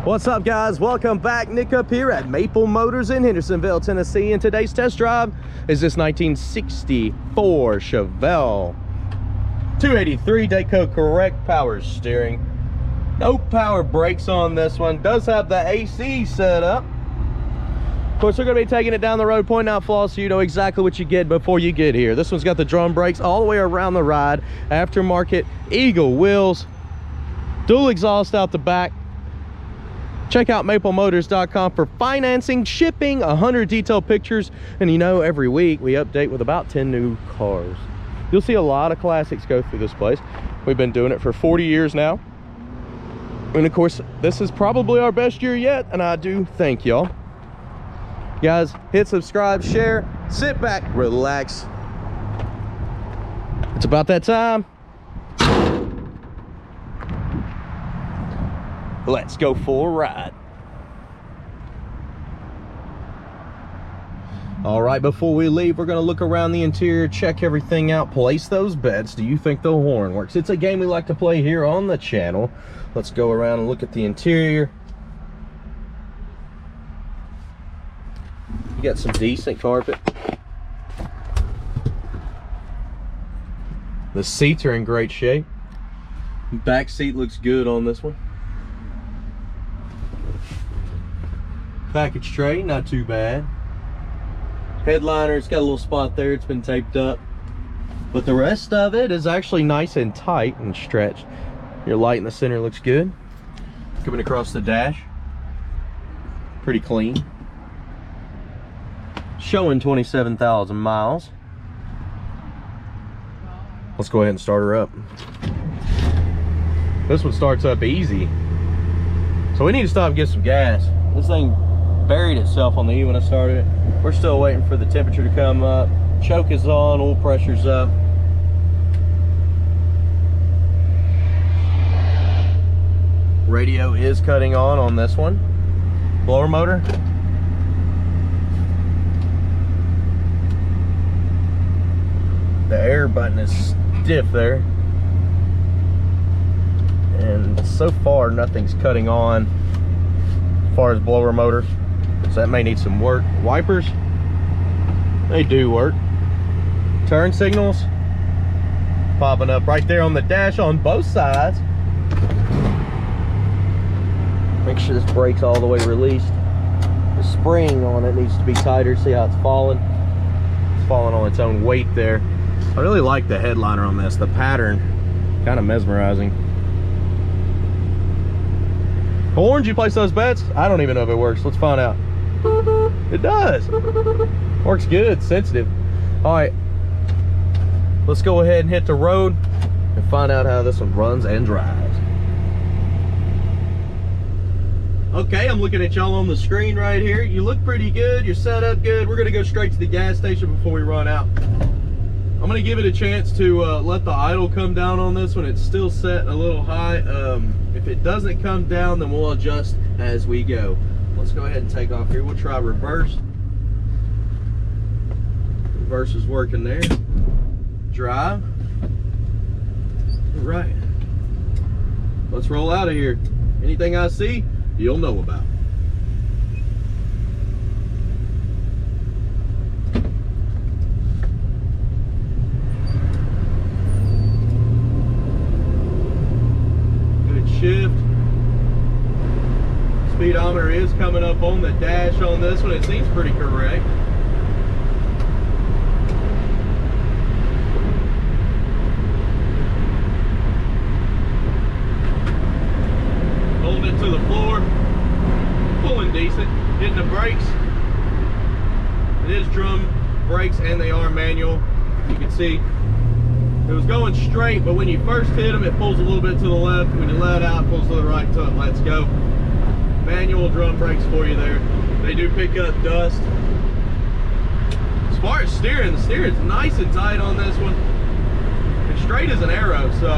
What's up, guys? Welcome back. Nick up here at Maple Motors in Hendersonville, Tennessee, and today's test drive is this 1964 Chevelle 283 Dayco correct power steering. No power brakes on this one. Does have the AC set up. Of course, we're going to be taking it down the road, pointing out flaws so you know exactly what you get before you get here. This one's got the drum brakes all the way around the ride, aftermarket Eagle wheels, dual exhaust out the back. Check out maplemotors.com for financing, shipping, 100 detailed pictures, and you know, every week we update with about 10 new cars. You'll see a lot of classics go through this place. We've been doing it for 40 years now. And of course, this is probably our best year yet, and I do thank y'all. Guys, hit subscribe, share, sit back, relax. It's about that time. Let's go for a ride. All right, before we leave, we're gonna look around the interior, check everything out, place those bets. Do you think the horn works? It's a game we like to play here on the channel. Let's go around and look at the interior. You got some decent carpet. The seats are in great shape. Back seat looks good on this one. Package tray, not too bad. Headliner, it's got a little spot there, it's been taped up. But the rest of it is actually nice and tight and stretched. Your light in the center looks good. Coming across the dash, pretty clean. Showing 27,000 miles. Let's go ahead and start her up. This one starts up easy. So we need to stop and get some gas. This thing buried itself on the E when I started it. We're still waiting for the temperature to come up. Choke is on, oil pressure's up. Radio is cutting on this one. Blower motor. The air button is stiff there. And so far nothing's cutting on as far as blower motor. So that may need some work. Wipers, they do work. Turn signals popping up right there on the dash on both sides. Make sure this brake's all the way released. The spring on it needs to be tighter. See how it's falling? It's falling on its own weight there. I really like the headliner on this. The pattern, kind of mesmerizing. Horns, you place those bets? I don't even know if it works. Let's find out. It does. Works good, sensitive. All right, let's go ahead and hit the road and find out how this one runs and drives. Okay, I'm looking at y'all on the screen right here. You look pretty good, you're set up good. We're gonna go straight to the gas station before we run out. I'm gonna give it a chance to let the idle come down on this one. It's still set a little high. If it doesn't come down, then we'll adjust as we go. Let's go ahead and take off here. We'll try reverse. Reverse is working there. Drive. All right. Let's roll out of here. Anything I see, you'll know about. Good shift. Speedometer is coming up on the dash on this one. It seems pretty correct. Holding it to the floor. Pulling decent. Hitting the brakes. It is drum brakes and they are manual. You can see it was going straight, but when you first hit them, it pulls a little bit to the left. When you let out, it pulls to the right until it lets go. Manual drum brakes for you there. They do pick up dust. As far as steering, the steering's nice and tight on this one. And straight as an arrow, so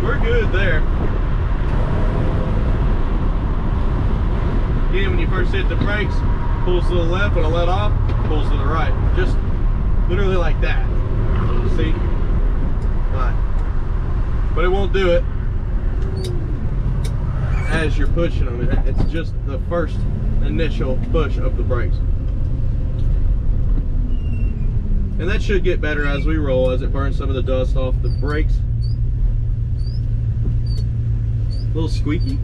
we're good there. Again, when you first hit the brakes, pulls to the left. When I let off, pulls to the right. Just literally like that. See? All right. But it won't do it as you're pushing them. It's just the first initial push of the brakes. And that should get better as we roll, as it burns some of the dust off the brakes. A little squeaky.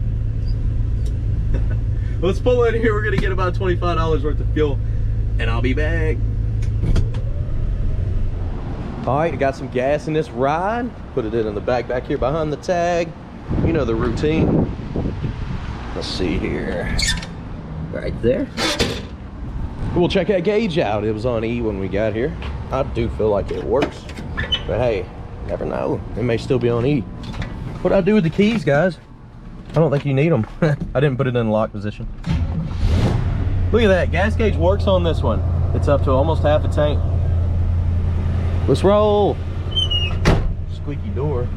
Let's pull in here. We're gonna get about $25 worth of fuel, and I'll be back. All right, I got some gas in this ride. Put it in the back here behind the tag. You know the routine. Let's see here. Right there. We'll check that gauge out. It was on E when we got here. I do feel like it works, but hey, never know. It may still be on E. What do I do with the keys, guys? I don't think you need them. I didn't put it in the lock position. Look at that, gas gauge works on this one. It's up to almost half a tank. Let's roll. Squeaky door.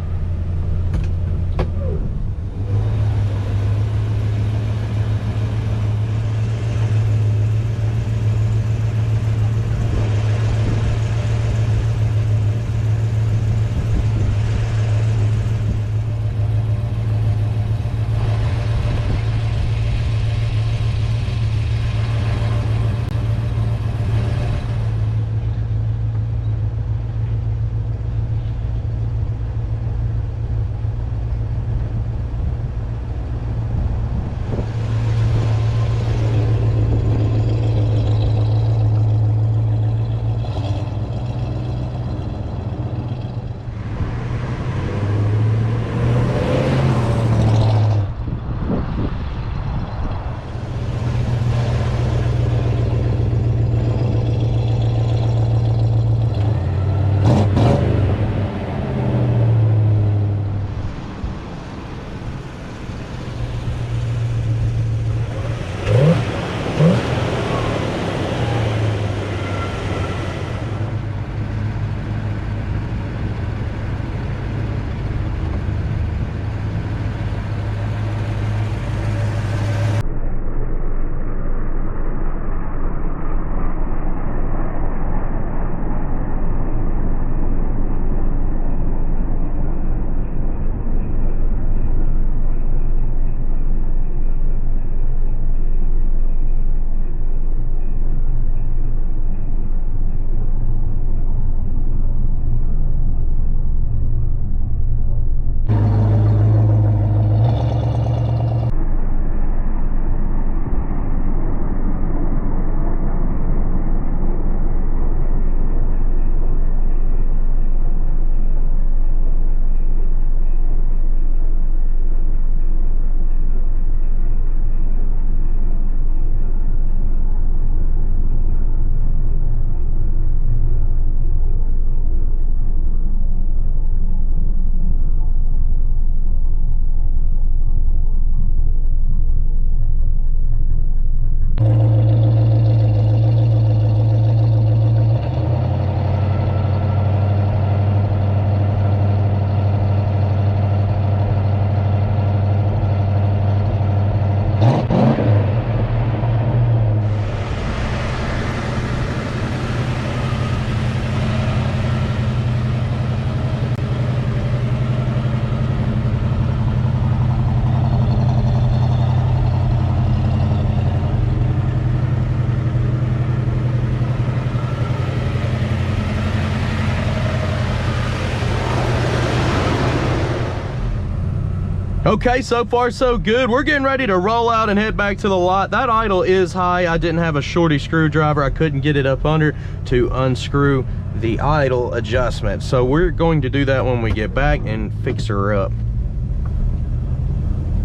Okay, so far so good. We're getting ready to roll out and head back to the lot. That idle is high. I didn't have a shorty screwdriver. I couldn't get it up under to unscrew the idle adjustment. So we're going to do that when we get back and fix her up.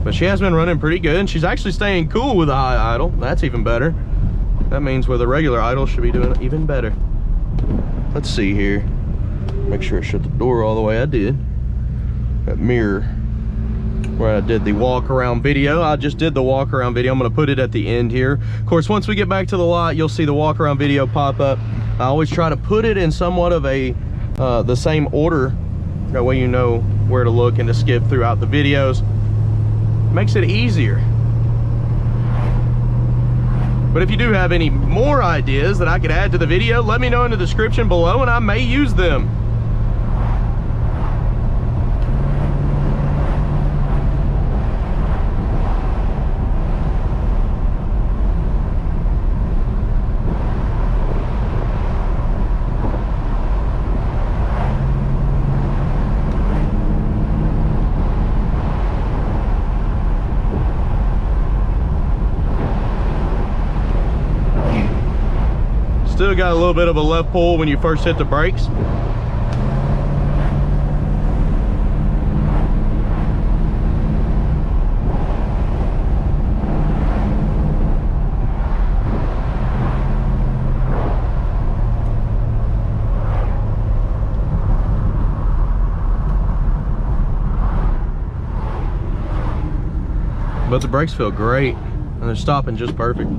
But she has been running pretty good, and she's actually staying cool with a high idle. That's even better. That means with a regular idle, she'll be doing even better. Let's see here. Make sure I shut the door all the way. I did. That mirror where I did the walk around video. I just did the walk around video. I'm going to put it at the end here. Of course, once we get back to the lot, you'll see the walk around video pop up. I always try to put it in somewhat of a the same order. That way you know where to look and to skip throughout the videos. Makes it easier. But if you do have any more ideas that I could add to the video, let me know in the description below and I may use them. still got a little bit of a left pull when you first hit the brakes. But the brakes feel great and they're stopping just perfect.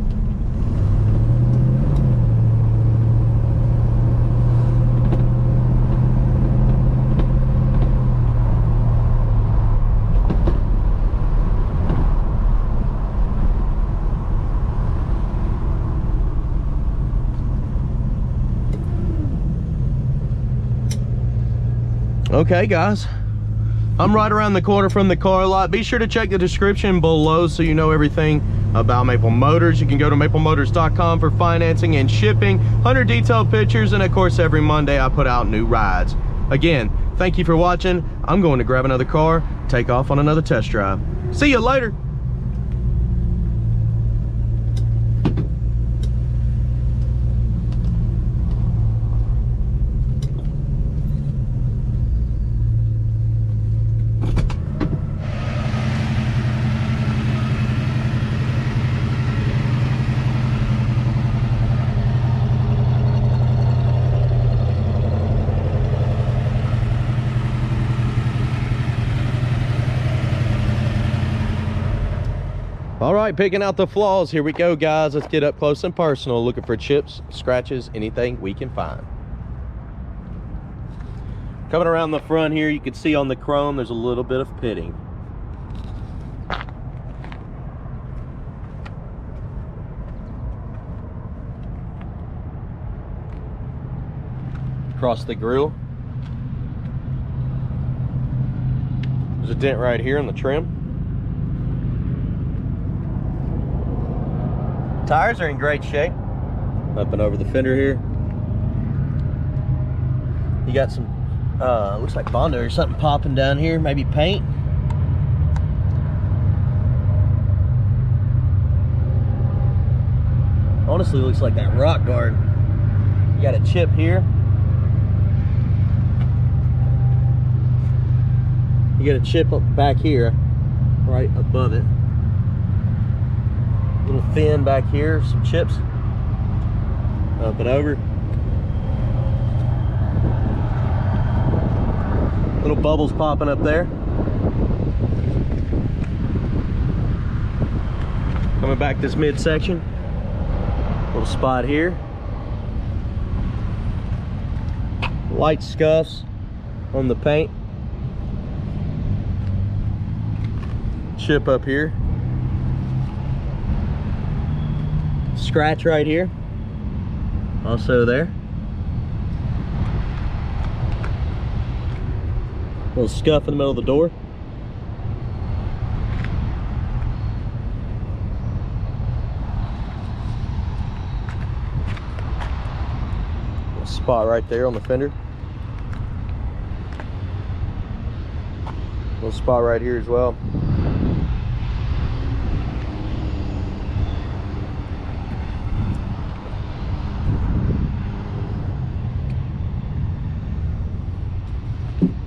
Okay guys, I'm right around the corner from the car lot. Be sure to check the description below so you know everything about Maple Motors. You can go to maplemotors.com for financing and shipping, 100 detailed pictures, and of course every Monday I put out new rides. Again, thank you for watching. I'm going to grab another car, take off on another test drive. See you later. All right, picking out the flaws. Here we go, guys. Let's get up close and personal, looking for chips, scratches, anything we can find. Coming around the front here, you can see on the chrome, there's a little bit of pitting. Across the grille, there's a dent right here in the trim. Tires are in great shape. Up and over the fender here. You got some, looks like Bondo or something popping down here, maybe paint. Honestly, looks like that rock guard. You got a chip here. You got a chip up back here, right above it. Little fin back here, some chips. Up and over. Little bubbles popping up there. Coming back this midsection. Little spot here. Light scuffs on the paint. Chip up here. Scratch right here, also there. Little scuff in the middle of the door. A spot right there on the fender. Little spot right here as well.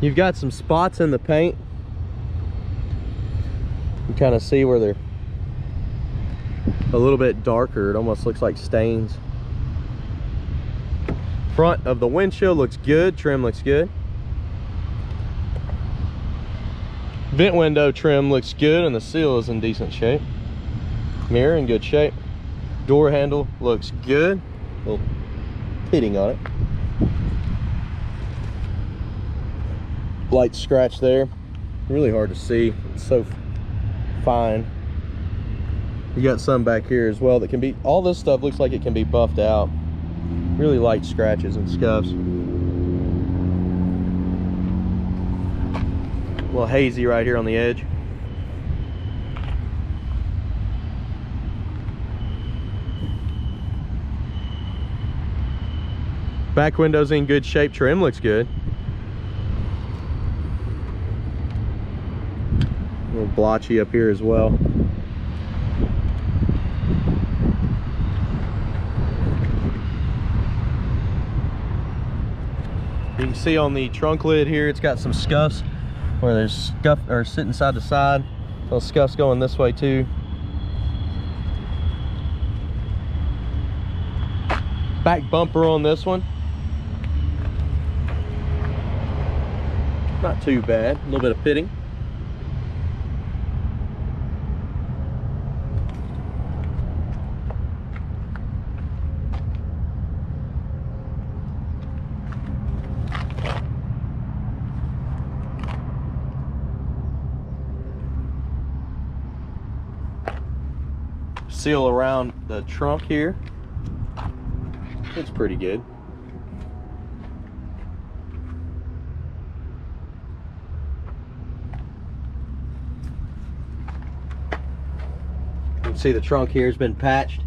You've got some spots in the paint. You kind of see where they're a little bit darker. It almost looks like stains. Front of the windshield looks good. Trim looks good. Vent window trim looks good and the seal is in decent shape. Mirror in good shape. Door handle looks good. A little pitting on it. Light scratch there. Really hard to see. It's so fine. You got some back here as well that can be, all this stuff looks like it can be buffed out. Really light scratches and scuffs. A little hazy right here on the edge. Back window's in good shape. Trim looks good. A little blotchy up here as well. You can see on the trunk lid here, it's got some scuffs where there's scuff or sitting side to side. Those scuffs going this way too. Back bumper on this one. Not too bad. A little bit of pitting. Seal around the trunk here. It's pretty good. You can see the trunk here has been patched.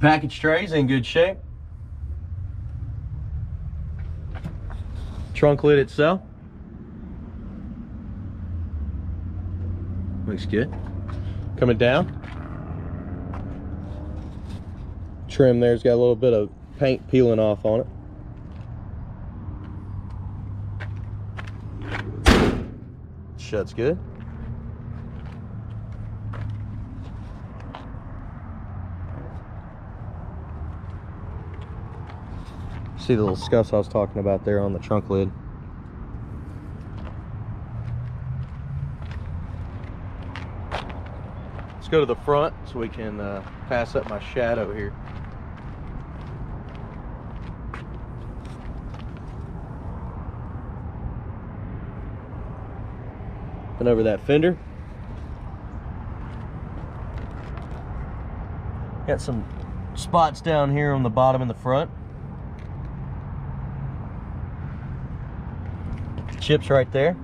Package tray's in good shape. Trunk lid itself looks good. Coming down, trim there's got a little bit of paint peeling off on it. Shuts good. See the little scuffs I was talking about there on the trunk lid. Let's go to the front so we can pass up my shadow here. And over that fender. Got some spots down here on the bottom and the front. Chips right there.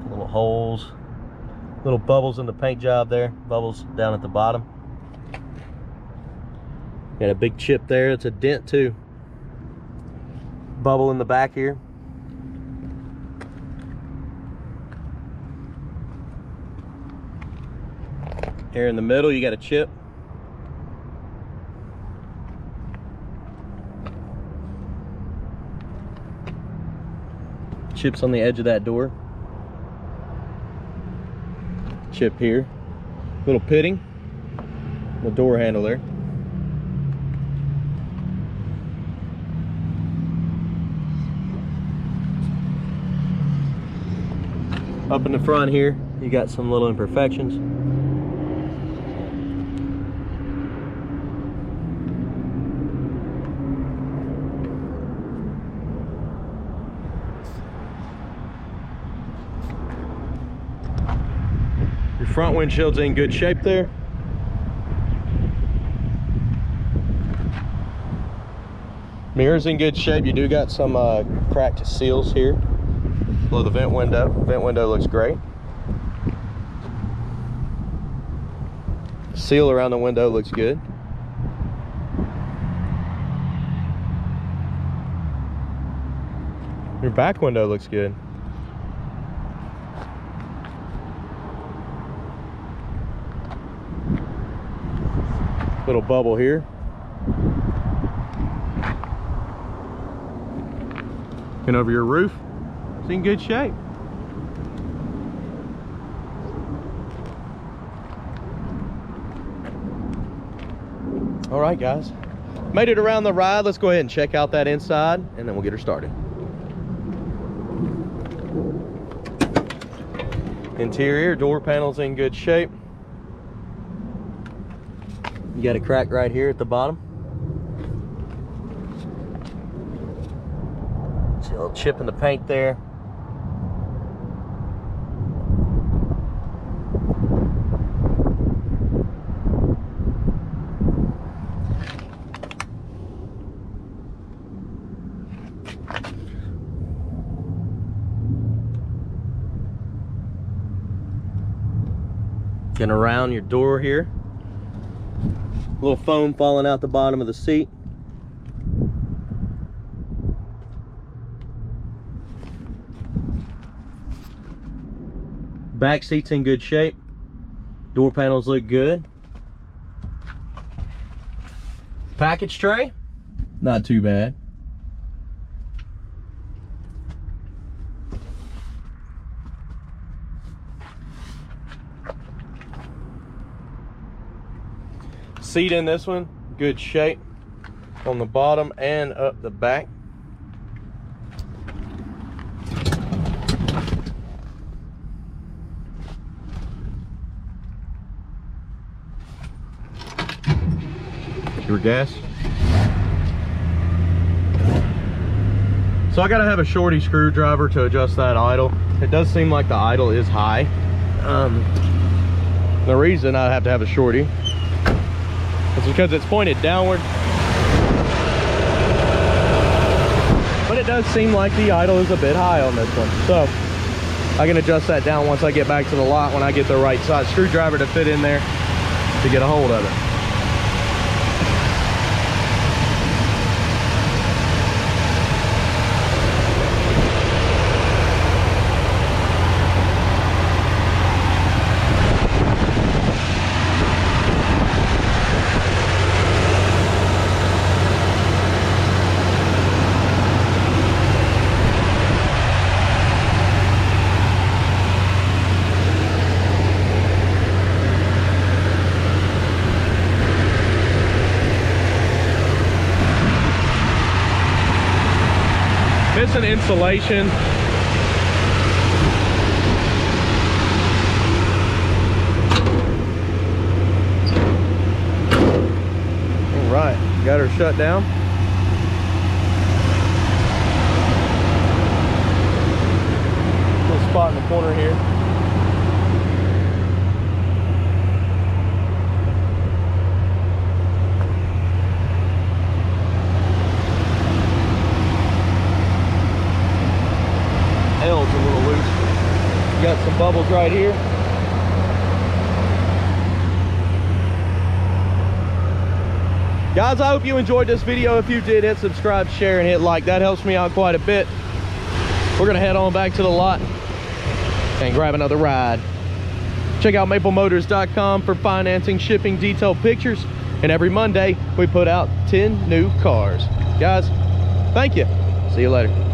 Little holes, little bubbles in the paint job there, bubbles down at the bottom. Got a big chip there, it's a dent too. Bubble in the back here. Here in the middle you got a chip. Chips on the edge of that door. Chip here. Little pitting. The door handle there. Up in the front here, you got some little imperfections. Front windshield's in good shape there. Mirror's in good shape. You do got some cracked seals here below the vent window. Vent window looks great. Seal around the window looks good. Your back window looks good. Little bubble here. And over your roof, it's in good shape. All right, guys, made it around the ride. Let's go ahead and check out that inside, and then we'll get her started. Interior door panel's in good shape. You got a crack right here at the bottom. See a little chip in the paint there. Looking around your door here. A little foam falling out the bottom of the seat. Back seat's in good shape. Door panels look good. Package tray, not too bad. Seat in this one, good shape on the bottom and up the back. Your gas. So I gotta have a shorty screwdriver to adjust that idle. It does seem like the idle is high. The reason I have to have a shorty is because it's pointed downward. But it does seem like the idle is a bit high on this one. So I can adjust that down once I get back to the lot when I get the right size screwdriver to fit in there to get a hold of it. Missing insulation. All right, got her shut down. Little spot in the corner here. L's a little loose. Got some bubbles right here. Guys, I hope you enjoyed this video. If you did, hit subscribe, share, and hit like. That helps me out quite a bit. We're gonna head on back to the lot and grab another ride. Check out maplemotors.com for financing, shipping, detailed pictures, and every Monday we put out 10 new cars. Guys, thank you. See you later.